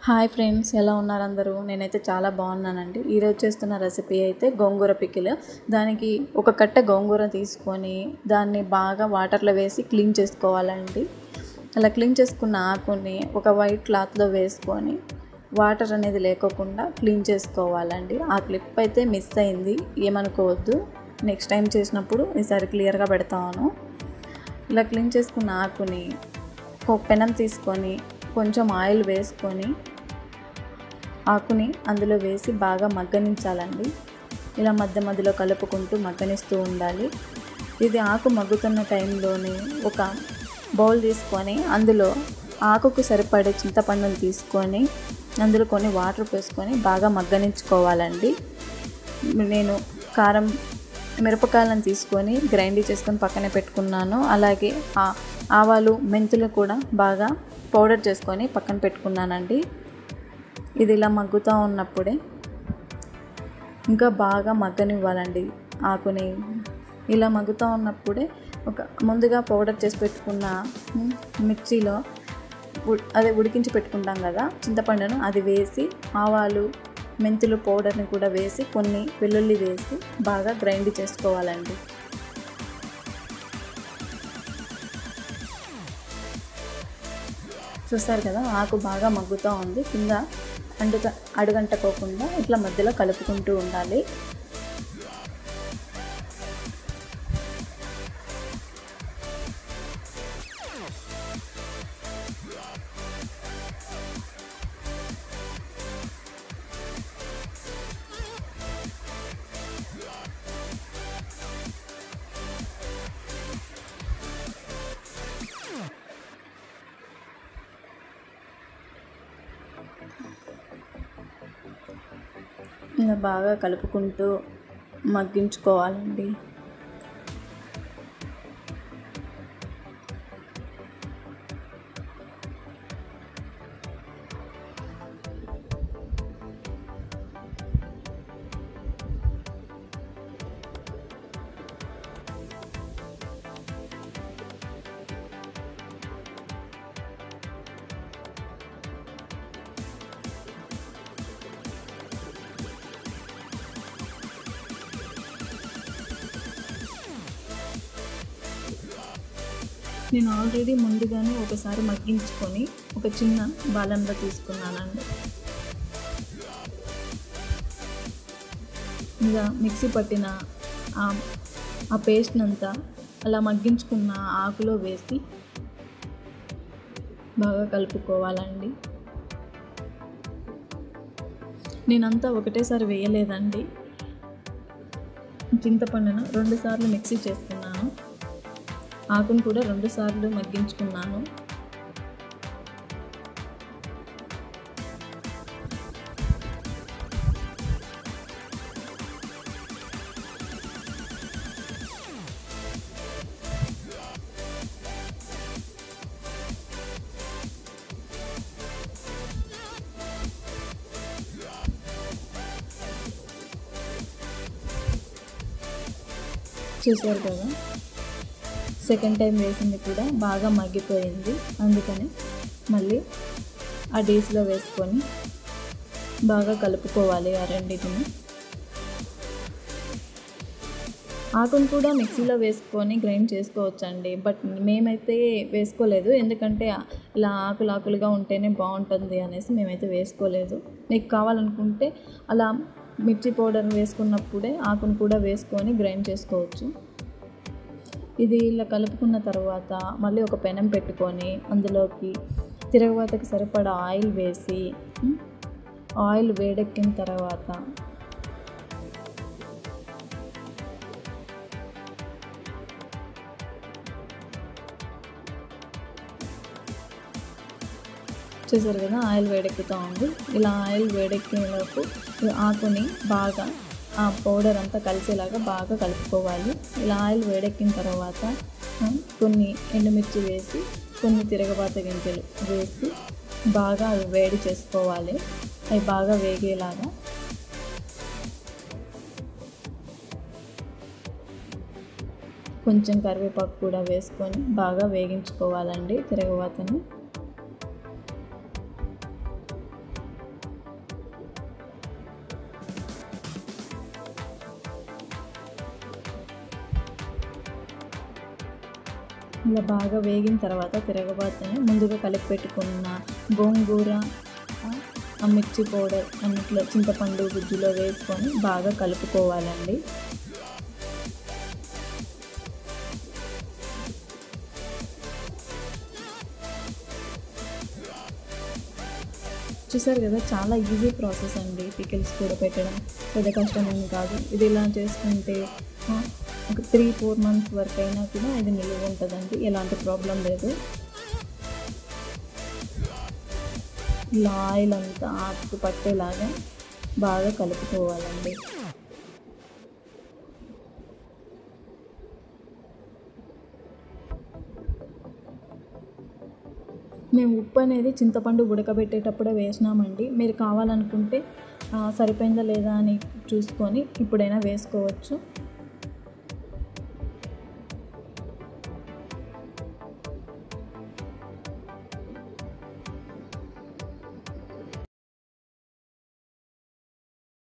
Hi friends, ఎలా ఉన్నారు అందరూ? నేనైతే చాలా బాగున్నానండి. ఈరోజు చేస్తున్న రెసిపీ అయితే గోంగూర పికిల్. దానికి ఒక కట్ట గోంగూర తీసుకొని దాన్ని బాగా వాటర్లో వేసి క్లీన్ చేసుకోవాలండి. అలా క్లీన్ చేసుకున్న ఆకుని ఒక వైట్ క్లాత్లో వేసుకొని వాటర్ అనేది లేకోకుండా క్లీన్ చేసుకోవాలండి. ఆ క్లిప్ అయితే మిస్ అయింది, ఏమనుకోవద్దు. నెక్స్ట్ టైం చేసినప్పుడు ఈసారి క్లియర్గా పెడతాను. ఇలా క్లీన్ చేసుకున్న ఆకుని ఒక పెనం తీసుకొని కొంచెం ఆయిల్ వేసుకొని ఆకుని అందులో వేసి బాగా మగ్గనించాలండి. ఇలా మధ్య మధ్యలో కలుపుకుంటూ మగ్గనిస్తూ ఉండాలి. ఇది ఆకు మగ్గుతున్న టైంలోనే ఒక బౌల్ తీసుకొని అందులో ఆకుకు సరిపడే చింతపండుని తీసుకొని అందులో కొన్ని వాటర్ పోసుకొని బాగా మగ్గనించుకోవాలండి. నేను కారం మిరపకాయలను తీసుకొని గ్రైండ్ చేసుకొని పక్కనే పెట్టుకున్నాను. అలాగే ఆవాలు మెంతులు కూడా బాగా పౌడర్ చేసుకొని పక్కన పెట్టుకున్నానండి. ఇది ఇలా మగ్గుతూ ఉన్నప్పుడే ఇంకా బాగా మగ్గనివ్వాలండి ఆకుని. ఇలా మగ్గుతూ ఉన్నప్పుడే ముందుగా పౌడర్ చేసి పెట్టుకున్న మిర్చిలో అదే ఉడికించి పెట్టుకుంటాం కదా చింతపండును, అది వేసి ఆవాలు మెంతులు పౌడర్ని కూడా వేసి కొన్ని వెల్లుల్లి వేసి బాగా గ్రైండ్ చేసుకోవాలండి. చూస్తారు కదా, ఆకు బాగా మగ్గుతూ ఉంది. కింద అడుగంటకోకుండా ఇట్లా మధ్యలో కలుపుకుంటూ ఉండాలి. ఇలా బాగా కలుపుకుంటూ మగ్గించుకోవాలండి. నేను ఆల్రెడీ ముందుగానే ఒకసారి మగ్గించుకొని ఒక చిన్న బాలంలో తీసుకున్నానండి. ఇంకా మిక్సీ పట్టిన ఆ పేస్ట్నంతా అలా మగ్గించుకున్న ఆకులో వేసి బాగా కలుపుకోవాలండి. నేనంతా ఒకటేసారి వేయలేదండి. చింతపండును 2 సార్లు మిక్సీ చేసుకున్నాను. ఆకును కూడా 2 సార్లు మగ్గించుకున్నాను. చూసారు కదా, సెకండ్ టైం వేసింది కూడా బాగా మగ్గిపోయింది. అందుకని మళ్ళీ ఆ డీస్లో వేసుకొని బాగా కలుపుకోవాలి ఆ రెండింటిని. ఆకును కూడా మిక్సీలో వేసుకొని గ్రైండ్ చేసుకోవచ్చండి, బట్ మేమైతే వేసుకోలేదు. ఎందుకంటే ఇలా ఆకులుగా ఉంటేనే బాగుంటుంది అనేసి మేమైతే వేసుకోలేదు. మీకు కావాలనుకుంటే అలా మిర్చి పౌడర్ వేసుకున్నప్పుడే ఆకును కూడా వేసుకొని గ్రైండ్ చేసుకోవచ్చు. ఇది ఇలా కలుపుకున్న తర్వాత మళ్ళీ ఒక పెనం పెట్టుకొని అందులోకి తిరగవాతకి సరిపడా ఆయిల్ వేసి ఆయిల్ వేడెక్కిన తర్వాత చూసారు కదా, ఆయిల్ వేడెక్కుతూ ఉంది. ఇలా ఆయిల్ వేడెక్కేలోపు ఆకుని బాగా ఆ పౌడర్ అంతా కలిసేలాగా బాగా కలుపుకోవాలి. ఇలా ఆయిల్ వేడెక్కిన తర్వాత కొన్ని ఎండుమిర్చి వేసి కొన్ని తిరగబాత గింజలు వేసి బాగా అవి వేడి చేసుకోవాలి. అవి బాగా వేగేలాగా కొంచెం కరివేపాకు కూడా వేసుకొని బాగా వేగించుకోవాలండి తిరగబాతని. ఇలా బాగా వేగిన తర్వాత తిరగబాతని ముందుగా కలిపి పెట్టుకున్న గోంగూర, ఆ మిర్చి పౌడర్ అన్నిట్లో చింతపండు గుజ్జులో వేసుకొని బాగా కలుపుకోవాలండి. చూసారు కదా, చాలా ఈజీ ప్రాసెస్ అండి. పికిల్స్ కూడా పెట్టడం పెద్ద కష్టమేమి కాదు. ఇది ఇలా చేసుకుంటే ఒక 3-4 మంత్స్ వరకు అయినా కూడా ఇది నిలువ ఉంటుందండి, ఎలాంటి ప్రాబ్లం లేదు. ఇలా ఆయిల్ అంతా ఆకు పట్టేలాగా బాగా కలుపుకోవాలండి. మేము ఉప్పు అనేది చింతపండు ఉడకబెట్టేటప్పుడే వేసినామండి. మీరు కావాలనుకుంటే సరిపోయిందా లేదా అని చూసుకొని ఇప్పుడైనా వేసుకోవచ్చు.